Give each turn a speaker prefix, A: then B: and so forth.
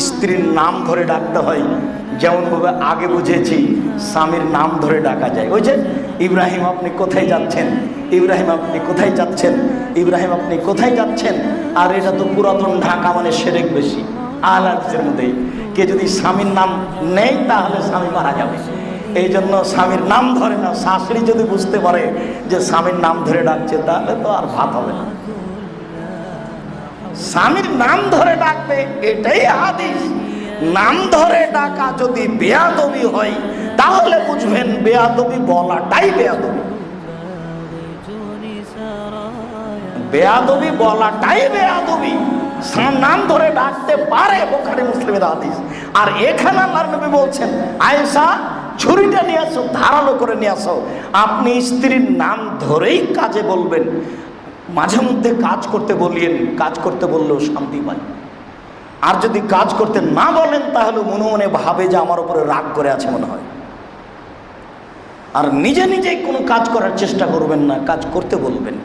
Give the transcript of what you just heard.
A: স্ত্রীর নাম ধরে ডাকতে হয়, যেমন ভাবে আগে বুঝেছি স্বামীর নাম ধরে ডাকা যায়। ওই যে ইব্রাহিম আপনি কোথায় যাচ্ছেন, ইব্রাহিম আপনি কোথায় যাচ্ছেন, ইব্রাহিম আপনি কোথায় যাচ্ছেন। আর এটা তো পুরাতন ঢাকা, মানে সেরেক বেশি আলাদের মধ্যে। কে যদি স্বামীর নাম নেই তাহলে স্বামী মারা যাবে, এই জন্য স্বামীর নাম ধরে না। শাশুড়ি যদি বুঝতে পারে যে স্বামীর নাম ধরে ডাকছে তাহলে তো আর ভাত হবে না, স্বামীর নাম ধরে ডাকবে, এটাই হাদিস। নাম ধরে ডাকা যদি বেয়াদবি হয় তাহলে বুঝবেন বেয়াদবি বলাটাই বেয়াদবি, বেয়াদবি বলাটাই বেয়াদবি। নাম ধরে ডাকতে পারে, বুখারী মুসলিমের হাদিস। আর এখানে আল্লাহর নবী বলছেন, আয়েশা ছুরিটা নিয়ে আসো, ধারালো করে নিয়ে আসো। আপনি স্ত্রীর নাম ধরেই কাজে বলবেন, মাঝে মধ্যে কাজ করতে বলিয়েন, কাজ করতে বললেও শান্তি পায়। আর যদি কাজ করতে না বলেন তাহলে মনে মনে ভাবে যে আমার উপরে রাগ করে আছে মনে হয়। আর নিজে নিজেই কোনো কাজ করার চেষ্টা করবেন না, কাজ করতে বলবেন।